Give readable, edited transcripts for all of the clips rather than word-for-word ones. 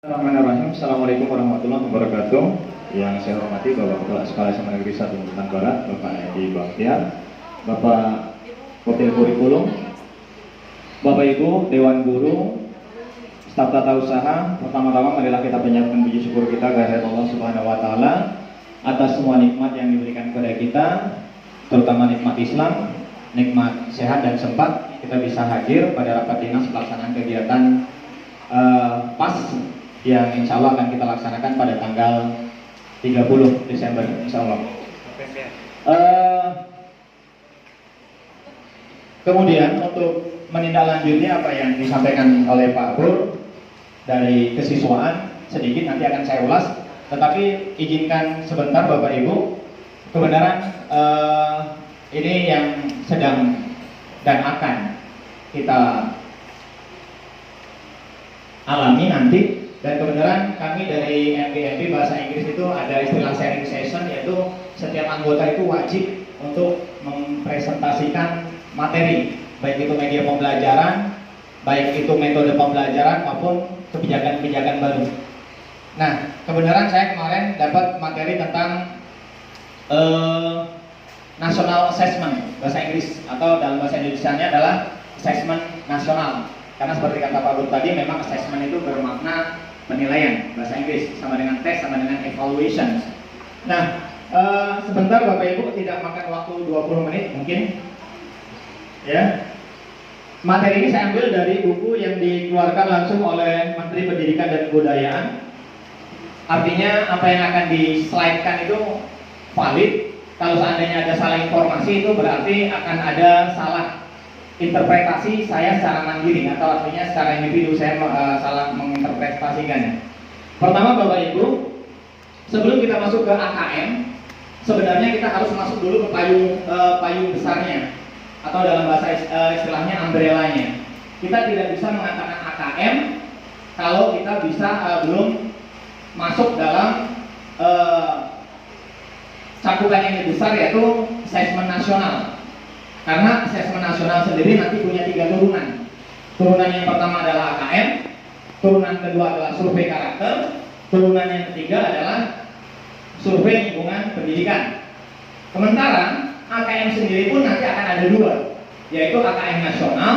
Bismillahirrahmanirrahim. Assalamualaikum warahmatullahi wabarakatuh. Yang saya hormati Bapak Kepala Sekolah SMA Negeri 1 Nunukan Barat, Bapak Edi Baktiar, Bapak Wakil Kurikulum, Bapak Ibu Dewan Guru, staf tata usaha. Pertama-tama marilah kita panjatkan puji syukur kita kehadirat Allah Subhanahu wa taala atas semua nikmat yang diberikan kepada kita, terutama nikmat Islam, nikmat sehat dan sempat kita bisa hadir pada rapat dinas pelaksanaan kegiatan PAS yang insya Allah akan kita laksanakan pada tanggal 30 Desember insya Allah. Kemudian untuk menindaklanjuti apa yang disampaikan oleh Pak Bur dari kesiswaan, sedikit nanti akan saya ulas, tetapi izinkan sebentar Bapak Ibu, kebenaran ini yang sedang dan akan kita alami nanti. Dan kebenaran kami dari MBMP Bahasa Inggris itu ada istilah sharing session, yaitu setiap anggota itu wajib untuk mempresentasikan materi, baik itu media pembelajaran, baik itu metode pembelajaran maupun kebijakan-kebijakan baru. Nah, kebenaran saya kemarin dapat materi tentang National Assessment Bahasa Inggris, atau dalam bahasa Indonesianya adalah Assessment Nasional. Karena seperti kata Pak Guru tadi, memang assessment itu bermakna penilaian, bahasa Inggris sama dengan tes, sama dengan evaluation. Nah, sebentar Bapak Ibu, tidak makan waktu 20 menit mungkin. Ya. Materi ini saya ambil dari buku yang dikeluarkan langsung oleh Menteri Pendidikan dan Kebudayaan. Artinya apa yang akan di-slide-kan itu valid. Kalau seandainya ada salah informasi, itu berarti akan ada salah interpretasi saya secara mandiri, atau artinya secara individu saya salah menginterpretasikannya. Pertama Bapak Ibu, sebelum kita masuk ke AKM, sebenarnya kita harus masuk dulu ke payung besarnya, atau dalam bahasa istilahnya umbrella-nya. Kita tidak bisa mengatakan AKM kalau kita belum masuk dalam cakupan yang lebih besar, yaitu asesmen nasional. Karena asesmen nasional sendiri nanti punya 3 turunan. Turunan yang pertama adalah AKM, turunan kedua adalah survei karakter, turunan yang ketiga adalah survei lingkungan pendidikan. Sementara AKM sendiri pun nanti akan ada 2, yaitu AKM nasional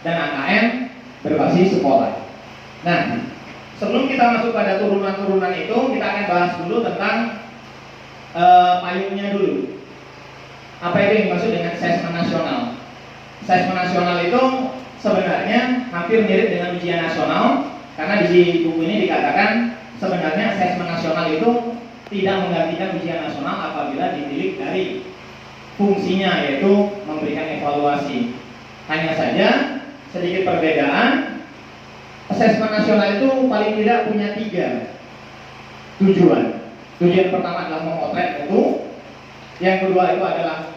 dan AKM berbasis sekolah. Nah, sebelum kita masuk pada turunan-turunan itu, kita akan bahas dulu tentang payungnya dulu. Apa itu yang dimaksud dengan asesmen nasional? Asesmen nasional itu sebenarnya hampir mirip dengan ujian nasional, karena di buku ini dikatakan sebenarnya asesmen nasional itu tidak menggantikan ujian nasional apabila ditilik dari fungsinya, yaitu memberikan evaluasi. Hanya saja sedikit perbedaan, asesmen nasional itu paling tidak punya 3 tujuan. Tujuan pertama adalah memotret mutu. Yang kedua itu adalah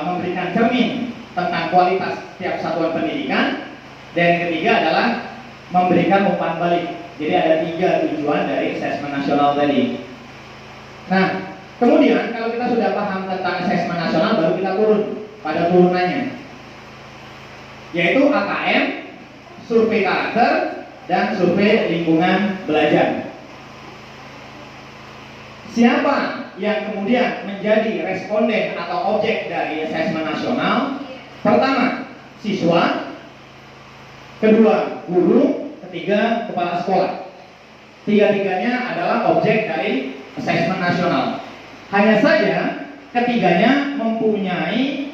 memberikan cermin tentang kualitas setiap satuan pendidikan. Dan yang ketiga adalah memberikan umpan balik. Jadi ada 3 tujuan dari asesmen nasional tadi. Nah, kemudian kalau kita sudah paham tentang asesmen nasional, baru kita turun pada turunannya, yaitu AKM, survei karakter, dan survei lingkungan belajar. Siapa yang kemudian menjadi responden atau objek dari asesmen nasional? Pertama, siswa. Kedua, guru. Ketiga, kepala sekolah. 3-tiganya adalah objek dari asesmen nasional. Hanya saja ketiganya mempunyai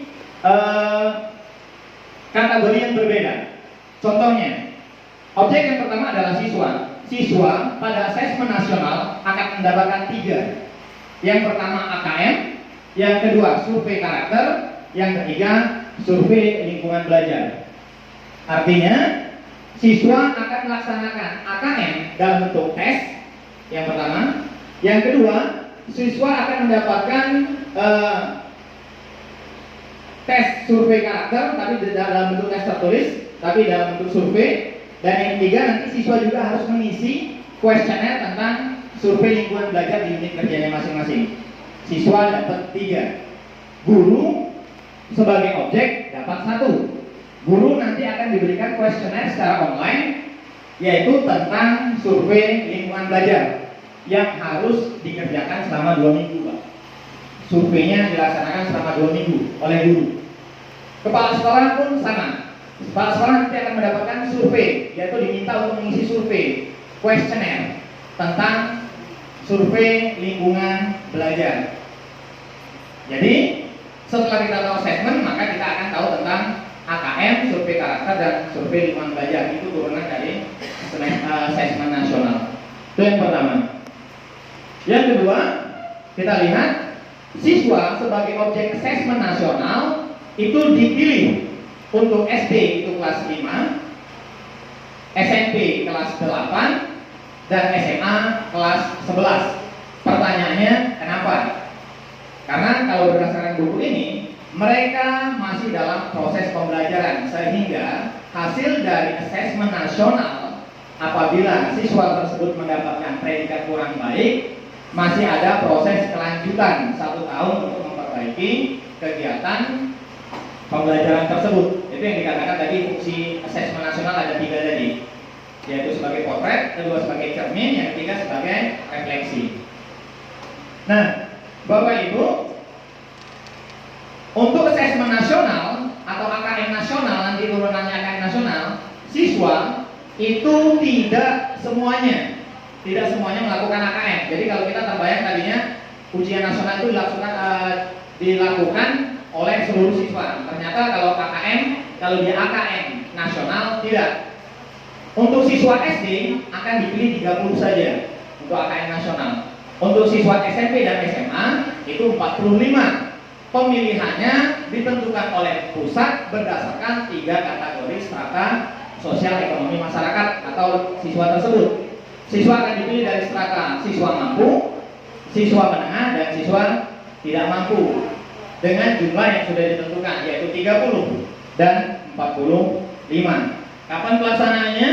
kategori yang berbeda. Contohnya, objek yang pertama adalah siswa. Siswa pada asesmen nasional akan mendapatkan 3. Yang pertama AKM, yang kedua survei karakter, yang ketiga survei lingkungan belajar. Artinya siswa akan melaksanakan AKM dalam bentuk tes, yang pertama. Yang kedua, siswa akan mendapatkan tes survei karakter, tapi tidak dalam bentuk tes tertulis, tapi dalam bentuk survei. Dan yang ketiga, nanti siswa juga harus mengisi kuesioner tentang survei lingkungan belajar di unit kerjanya masing-masing. Siswa dapat 3. Guru sebagai objek dapat 1. Guru nanti akan diberikan kuesioner secara online yaitu tentang survei lingkungan belajar yang harus dikerjakan selama 2 minggu, Pak. Surveinya dilaksanakan selama 2 minggu oleh guru. Kepala sekolah pun sama. Kepala sekolah nanti akan mendapatkan survei, yaitu diminta untuk mengisi survei kuesioner tentang survei lingkungan belajar. Jadi setelah kita tahu assessment, maka kita akan tahu tentang AKM, survei karakter, dan survei lingkungan belajar. Itu turunan dari assessment nasional. Itu yang pertama. Yang kedua, kita lihat siswa sebagai objek assessment nasional itu dipilih untuk SD itu kelas 5, SMP kelas 8, dan SMA kelas 11. Pertanyaannya, kenapa? Karena kalau berdasarkan buku ini, mereka masih dalam proses pembelajaran, sehingga hasil dari assessment nasional apabila siswa tersebut mendapatkan predikat kurang baik, masih ada proses kelanjutan 1 tahun untuk memperbaiki kegiatan pembelajaran tersebut. Itu yang dikatakan tadi fungsi assessment nasional ada 3 tadi, yaitu sebagai potret, kedua sebagai cermin, yang ketiga sebagai refleksi. Nah, Bapak Ibu, untuk assessment nasional atau AKM nasional, nanti turunannya AKM nasional, siswa itu tidak semuanya melakukan AKM. Jadi kalau kita terbayang tadinya ujian nasional itu dilakukan oleh seluruh siswa. Ternyata kalau KKM, kalau dia AKM nasional tidak. Untuk siswa SD akan dipilih 30 saja untuk AKM nasional. Untuk siswa SMP dan SMA itu 45. Pemilihannya ditentukan oleh pusat berdasarkan 3 kategori strata sosial ekonomi masyarakat atau siswa tersebut. Siswa akan dipilih dari strata siswa mampu, siswa menengah, dan siswa tidak mampu dengan jumlah yang sudah ditentukan, yaitu 30 dan 45. Kapan pelaksanaannya?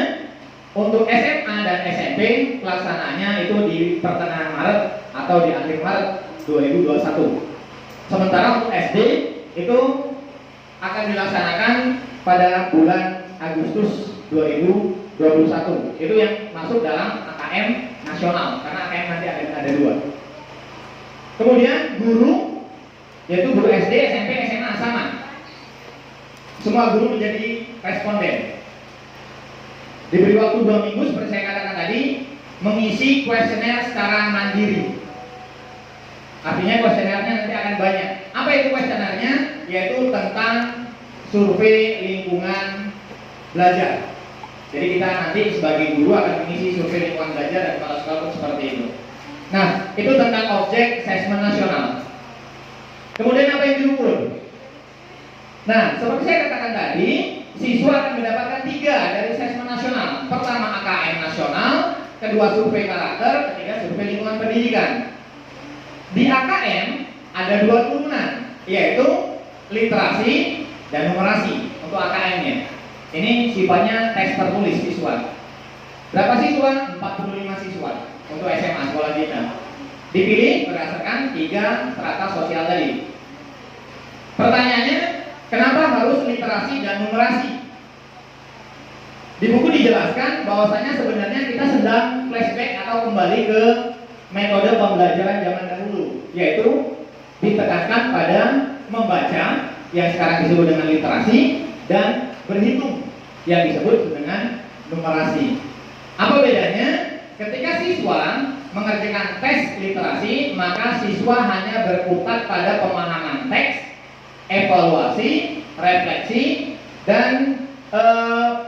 Untuk SMA dan SMP pelaksanaannya itu di pertengahan Maret atau di akhir Maret 2021. Sementara untuk SD itu akan dilaksanakan pada bulan Agustus 2021. Itu yang masuk dalam AKM nasional, karena AKM nanti ada 2. Kemudian guru, yaitu guru SD, SMP, SMA sama. Semua guru menjadi responden. Diberi waktu 2 minggu seperti saya katakan tadi, mengisi kuesioner secara mandiri. Artinya kuesionernya nanti akan banyak. Apa itu kuesionernya? Yaitu tentang survei lingkungan belajar. Jadi kita nanti sebagai guru akan mengisi survei lingkungan belajar, dan kepala sekolah pun seperti itu. Nah, itu tentang objek assessment nasional. Kemudian apa yang diukur? Nah, seperti saya katakan tadi, siswa akan mendapatkan 3 dari assessment nasional. Pertama AKM nasional, kedua survei karakter, ketiga survei lingkungan pendidikan. Di AKM ada 2 turunan, yaitu literasi dan numerasi untuk AKM-nya. Ini sifatnya teks tertulis siswa. Berapa siswa? 45 siswa untuk SMA sekolah kita. Dipilih berdasarkan 3 strata sosial tadi. Pertanyaannya, kenapa harus literasi dan numerasi? Di buku dijelaskan bahwasanya sebenarnya kita sedang flashback atau kembali ke metode pembelajaran zaman dahulu, yaitu ditekankan pada membaca yang sekarang disebut dengan literasi dan berhitung yang disebut dengan numerasi. Apa bedanya? Ketika siswa mengerjakan tes literasi, maka siswa hanya berkutat pada pemahaman teks, evaluasi, refleksi, dan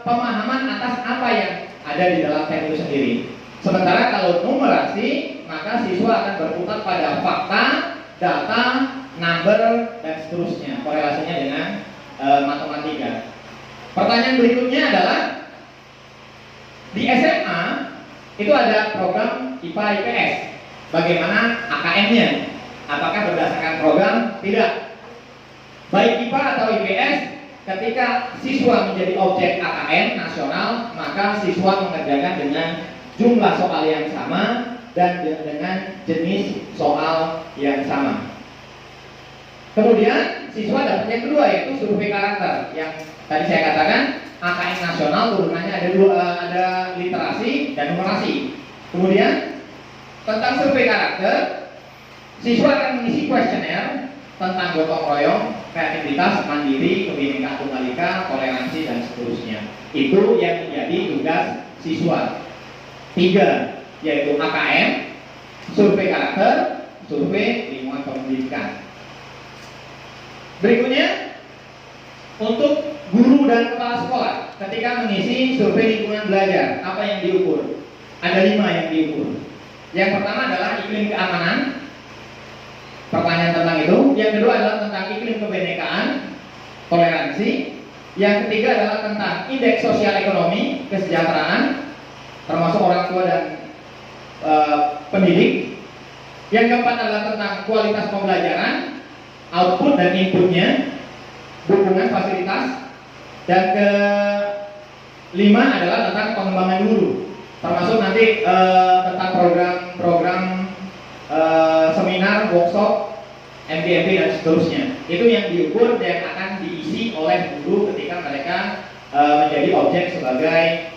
pemahaman atas apa yang ada di dalam teks itu sendiri. Sementara kalau numerasi, maka siswa akan berkutat pada fakta, data, number, dan seterusnya, korelasinya dengan matematika. Pertanyaan berikutnya adalah, di SMA itu ada program IPA IPS. Bagaimana AKM-nya? Apakah berdasarkan program? Tidak. Baik IPA atau IPS, ketika siswa menjadi objek AKM nasional, maka siswa mengerjakan dengan jumlah soal yang sama dan dengan jenis soal yang sama. Kemudian siswa dapat yang kedua, yaitu survei karakter, yang tadi saya katakan AKM nasional turunannya ada ada literasi dan numerasi. Kemudian tentang survei karakter, siswa akan mengisi kuesioner tentang gotong royong, kreativitas, mandiri, kebinekaan tunggal ika, toleransi dan seterusnya. Itu yang menjadi tugas siswa. 3 yaitu AKM, survei karakter, survei lingkungan pendidikan. Berikutnya untuk guru dan kepala sekolah ketika mengisi survei lingkungan belajar, apa yang diukur? Ada 5 yang diukur. Yang pertama adalah iklim keamanan, pertanyaan tentang itu. Yang kedua adalah tentang iklim kebinekaan, toleransi. Yang ketiga adalah tentang indeks sosial ekonomi, kesejahteraan, termasuk orang tua dan pendidik. Yang keempat adalah tentang kualitas pembelajaran, output dan inputnya, dukungan fasilitas. Dan kelima adalah tentang pengembangan guru, termasuk nanti tentang program-program seminar, workshop, MPMP dan seterusnya. Itu yang diukur dan akan diisi oleh guru ketika mereka menjadi objek sebagai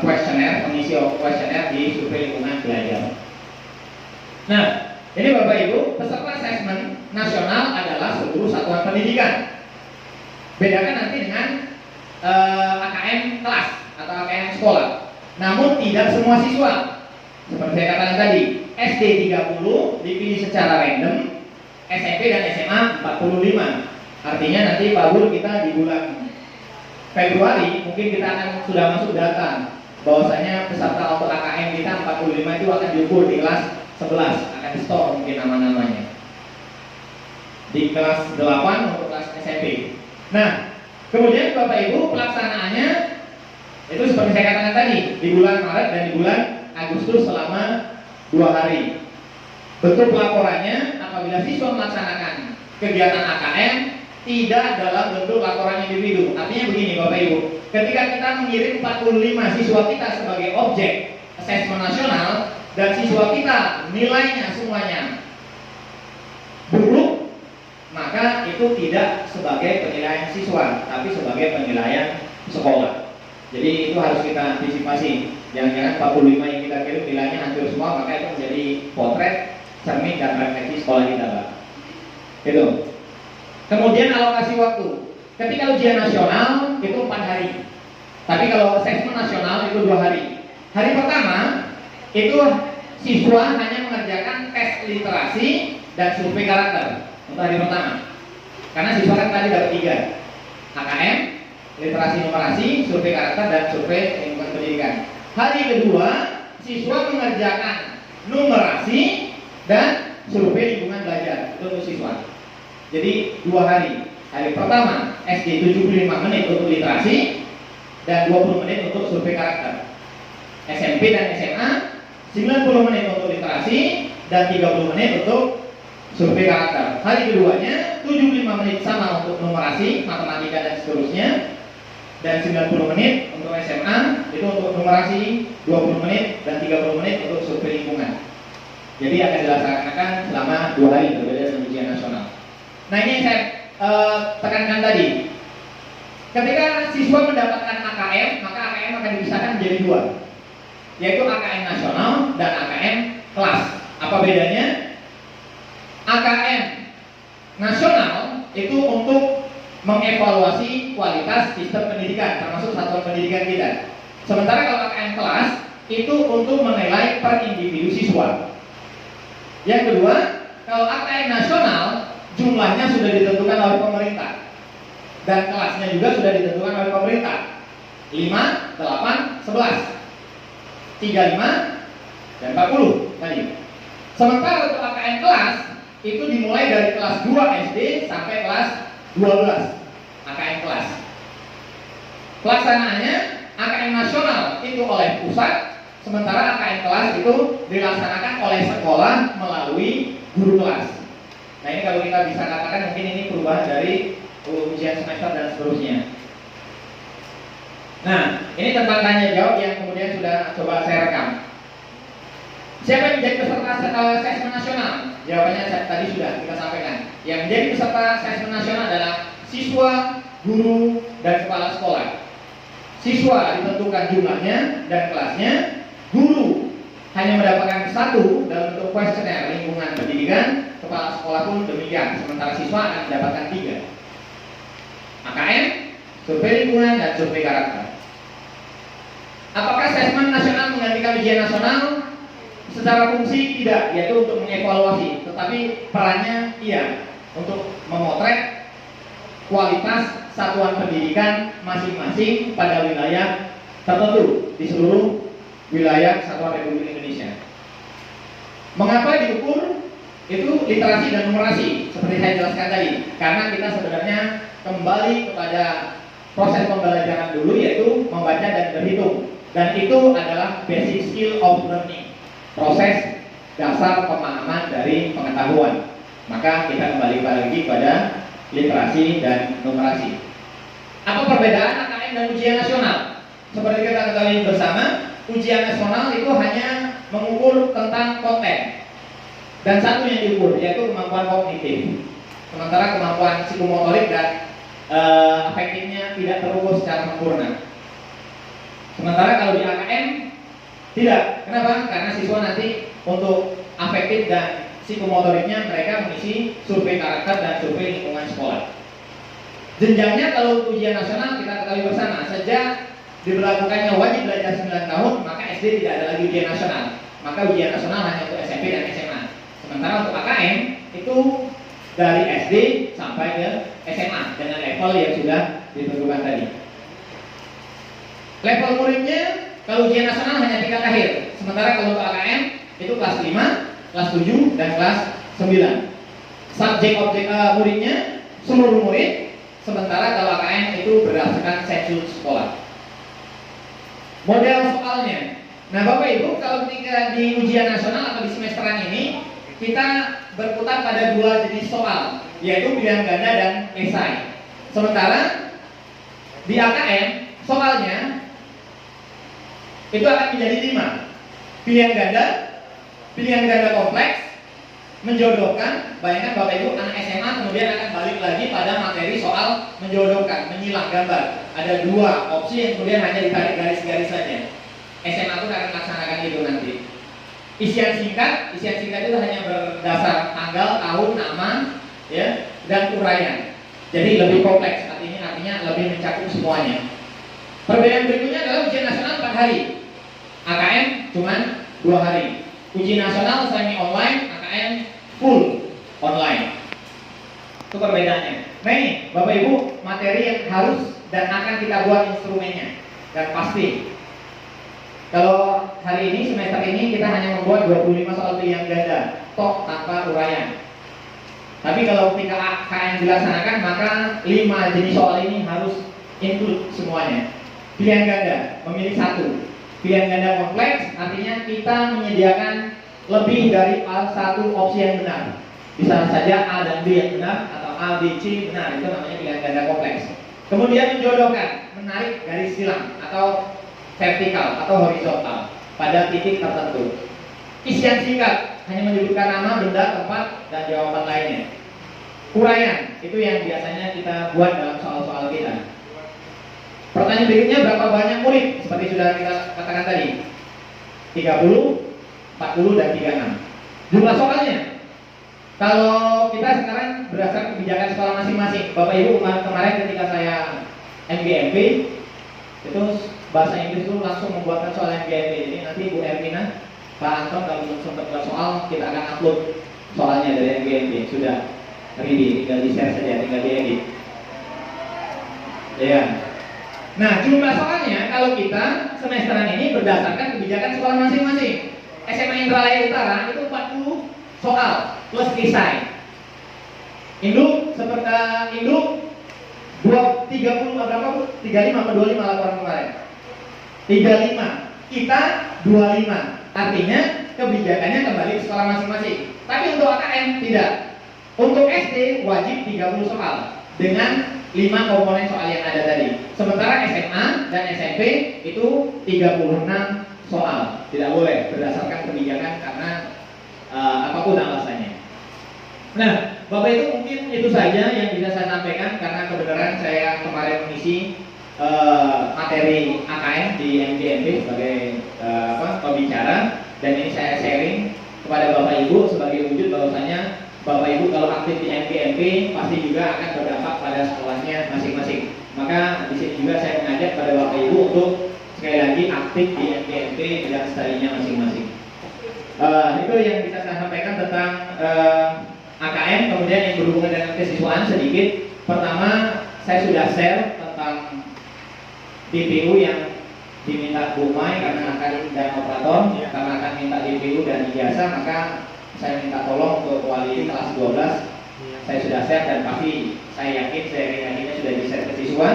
kuesioner, pengisi kuesioner di survei lingkungan belajar. Nah, ini Bapak Ibu, peserta asesmen nasional adalah seluruh satuan pendidikan. Bedakan nanti dengan AKM kelas atau AKM sekolah. Namun tidak semua siswa. Seperti saya katakan tadi, SD 30 dipilih secara random, SMP dan SMA 45. Artinya nanti Pak Guru kita di bulan Februari mungkin kita akan sudah masuk data bahwasanya peserta untuk AKM kita 45 itu akan diukur di kelas 11, akan di store mungkin nama-namanya. Di kelas 8 untuk kelas SMP. Nah, kemudian Bapak Ibu pelaksanaannya itu seperti saya katakan tadi, di bulan Maret dan di bulan Agustus selama 2 hari. Bentuk pelaporannya apabila siswa melaksanakan kegiatan AKM tidak dalam bentuk laporan individu. Artinya begini Bapak Ibu, ketika kita mengirim 45 siswa kita sebagai objek asesmen nasional dan siswa kita nilainya semuanya buruk, maka itu tidak sebagai penilaian siswa, tapi sebagai penilaian sekolah. Jadi itu harus kita antisipasi. Jangan-jangan 45 yang kita kirim nilainya hancur semua, maka itu menjadi potret, cermin dan refleksi sekolah kita, Pak. Itu. Kemudian alokasi waktu. Ketika ujian nasional itu 4 hari. Tapi kalau asesmen nasional itu 2 hari. Hari pertama itu siswa hanya mengerjakan tes literasi dan survei karakter untuk hari pertama. Karena siswa kan tadi dapat 3. AKM, literasi numerasi, survei karakter dan survei lingkungan pendidikan. Hari kedua siswa mengerjakan numerasi dan survei lingkungan belajar untuk siswa. Jadi 2 hari. Hari pertama SD 75 menit untuk literasi dan 20 menit untuk survei karakter. SMP dan SMA 90 menit untuk literasi dan 30 menit untuk survei karakter. Hari keduanya 75 menit sama untuk numerasi, matematika dan seterusnya, dan 90 menit untuk SMA itu untuk numerasi, 20 menit dan 30 menit untuk survei lingkungan. Jadi akan dilaksanakan selama 2 hari berbeda dengan ujian nasional. Nah ini yang saya tekankan tadi. Ketika siswa mendapatkan AKM, maka AKM akan dipisahkan menjadi 2, yaitu AKM nasional dan AKM kelas. Apa bedanya? AKM nasional itu untuk mengevaluasi kualitas sistem pendidikan, termasuk satuan pendidikan kita. Sementara kalau AKM kelas itu untuk menilai per individu siswa. Yang kedua, kalau AKM nasional jumlahnya sudah ditentukan oleh pemerintah dan kelasnya juga sudah ditentukan oleh pemerintah. 5, 8, 11, 35 dan 40 tadi. Sementara untuk AKM kelas itu dimulai dari kelas 2 SD sampai kelas 12 AKM kelas. Pelaksanaannya AKM nasional itu oleh pusat, sementara AKM kelas itu dilaksanakan oleh sekolah melalui guru kelas. Nah ini kalau kita bisa katakan mungkin ini perubahan dari ujian semester dan seterusnya. Nah ini tentang tanya jawab yang kemudian sudah coba saya rekam. Siapa yang menjadi peserta asesmen nasional? Jawabannya tadi sudah kita sampaikan. Yang menjadi peserta asesmen nasional adalah siswa, guru, dan kepala sekolah. siswa ditentukan jumlahnya dan kelasnya, guru hanya mendapatkan 1 dalam bentuk kuesioner lingkungan pendidikan, kepala sekolah pun demikian, sementara siswa akan mendapatkan 3. AKM, survei lingkungan, dan survei karakter. Apakah asesmen nasional menggantikan ujian nasional? Secara fungsi tidak, yaitu untuk mengevaluasi, tetapi perannya iya, untuk memotret kualitas satuan pendidikan masing-masing pada wilayah tertentu di seluruh wilayah Kesatuan Republik Indonesia. Mengapa diukur? Itu literasi dan numerasi, seperti saya jelaskan tadi, karena kita sebenarnya kembali kepada proses pembelajaran dulu, yaitu membaca dan berhitung, dan itu adalah basic skill of learning, proses dasar pemahaman dari pengetahuan. Maka kita kembali lagi pada literasi dan numerasi. Apa perbedaan AKM dan ujian nasional? Seperti kita ketahui bersama, ujian nasional itu hanya mengukur tentang konten, dan satu yang diukur yaitu kemampuan kognitif, sementara kemampuan psikomotorik dan afektifnya tidak terukur secara sempurna. Sementara kalau di AKM tidak. Kenapa? Karena siswa nanti untuk afektif dan psikomotoriknya mereka mengisi survei karakter dan survei lingkungan sekolah. Jenjangnya kalau ujian nasional kita ketahui bersama, sejak diberlakukannya wajib belajar 9 tahun, maka SD tidak ada lagi ujian nasional. Maka ujian nasional hanya untuk SMP dan SMA. Sementara untuk AKM itu dari SD sampai ke SMA dengan level yang sudah ditentukan tadi. Level muridnya kalau ujian nasional hanya tingkat akhir. Sementara kalau untuk AKM itu kelas 5, kelas 7, dan kelas 9. Subjek objek muridnya seluruh murid. Sementara kalau AKM itu berdasarkan sensus sekolah. Model soalnya. Nah Bapak Ibu, kalau ketika di ujian nasional atau di semesteran ini kita berputar pada 2 jenis soal, yaitu pilihan ganda dan esai. Sementara di AKM soalnya itu akan menjadi 5. Pilihan ganda kompleks, menjodohkan. Bayangkan Bapak Ibu anak SMA kemudian akan balik lagi pada materi soal menjodohkan, menyilang gambar. Ada 2 opsi yang kemudian hanya ditarik garis-garis saja. SMA pun akan melaksanakan itu nanti. Isian singkat itu hanya berdasar tanggal, tahun, nama, ya, dan uraian. Jadi lebih kompleks, artinya lebih mencakup semuanya. Perbedaan berikutnya adalah ujian nasional 4 hari, AKM cuma 2 hari. Ujian nasional semi online, AKM full online. Itu perbedaannya. Nah ini Bapak Ibu, materi yang harus dan akan kita buat instrumennya, dan pasti. Kalau hari ini, semester ini kita hanya membuat 25 soal pilihan ganda, tok tanpa uraian. Tapi kalau ketika AKM dilaksanakan, maka 5 jenis soal ini harus include semuanya. Pilihan ganda, memilih 1. Pilihan ganda kompleks, artinya kita menyediakan lebih dari satu opsi yang benar. Bisa saja A dan B yang benar, atau A, B, C benar. Itu namanya pilihan ganda kompleks. Kemudian menjodohkan, menarik garis silang atau vertikal atau horizontal pada titik tertentu. Isian singkat hanya menyebutkan nama, benda, tempat, dan jawaban lainnya. Uraian itu yang biasanya kita buat dalam soal-soal kita. Pertanyaan berikutnya, berapa banyak murid? Seperti sudah kita katakan tadi, 30, 40, dan 36. Jumlah soalnya, kalau kita sekarang berdasarkan kebijakan sekolah masing-masing. Bapak Ibu kemarin ketika saya MGMP itu bahasa Inggris itu langsung membuatkan soal MGMP. Jadi nanti Bu Ermina, Pak Anton kalau belum sempat buat soal, kita akan upload soalnya dari MGMP. Sudah ready, tinggal di share saja, tinggal diedit. Ya. Nah, jumlah soalnya kalau kita semesteran ini berdasarkan kebijakan sekolah masing-masing. SMA Indralaya Utara itu 40 soal plus esai. Induk seperti induk 30 berapa Bu? 35 atau 25 laporan kemarin. 35. Kita 25. Artinya kebijakannya kembali ke sekolah masing-masing. Tapi untuk AKM tidak. Untuk SD wajib 30 soal dengan 5 komponen soal yang ada tadi. Sementara SMA dan SMP itu 36 soal. Tidak boleh berdasarkan kebijakan karena apapun alasannya. Nah, Bapak itu mungkin itu saja yang bisa saya sampaikan karena kebenaran saya kemarin mengisi materi AKM di MGMP sebagai pembicara, dan ini saya sharing kepada Bapak Ibu sebagai wujud bahwasanya Bapak Ibu kalau aktif di MGMP pasti juga akan berdampak pada sekolahnya masing-masing. Maka di sini juga saya mengajak pada Bapak Ibu untuk sekali lagi aktif di MGMP dan studinya masing-masing. Itu yang bisa saya sampaikan tentang AKM. Kemudian yang berhubungan dengan kesiswaan sedikit. Pertama, saya sudah share tentang DPU yang diminta Bu Mai karena akan dan operator karena akan minta DPU dan ijazah, maka saya minta tolong untuk wali kelas 12. Saya sudah share dan pasti saya yakin sharing-sharingnya sudah di-share ke siswa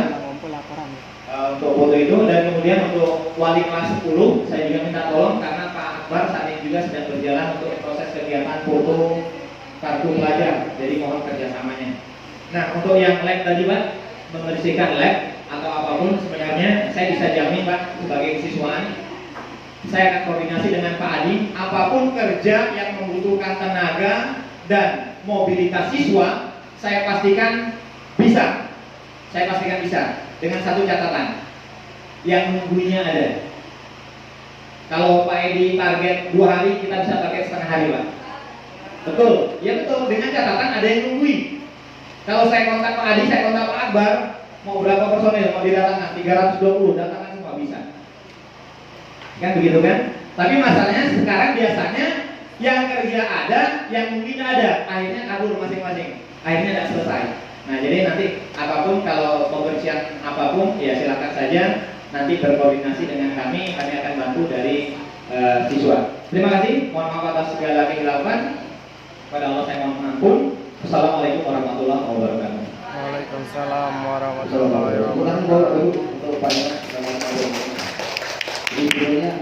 untuk foto itu. Dan kemudian untuk wali kelas 10 saya juga minta tolong karena Pak Akbar saat ini juga sedang berjalan untuk proses kegiatan foto kartu pelajar, jadi mohon kerjasamanya. Nah, untuk yang lab tadi Pak, membersihkan lab atau apapun, sebenarnya saya bisa jamin Pak sebagai siswaan, saya akan koordinasi dengan Pak Adi, apapun kerja yang membutuhkan tenaga dan mobilitas siswa, saya pastikan bisa. Saya pastikan bisa, dengan satu catatan, yang nunggunya ada. Kalau Pak Edi target 2 hari, kita bisa target setengah hari Pak. Betul, ya betul, dengan catatan ada yang nungguin. Kalau saya kontak Pak Adi, saya kontak Pak Akbar, mau berapa personil, mau didatangkan 320, datangkan semua bisa. Kan begitu kan? Tapi masalahnya sekarang biasanya yang kerja ada, yang mungkin ada, akhirnya kabur masing-masing, akhirnya tidak selesai. Nah, jadi nanti apapun, kalau pembersihan apapun, ya silakan saja nanti berkoordinasi dengan kami akan bantu dari siswa. Terima kasih, mohon maaf atas segala kehilafan. Pada Allah saya mohon ampun. Assalamualaikum warahmatullahi wabarakatuh. Waalaikumsalam warahmatullahi wabarakatuh. Untuk Pak Ini videonya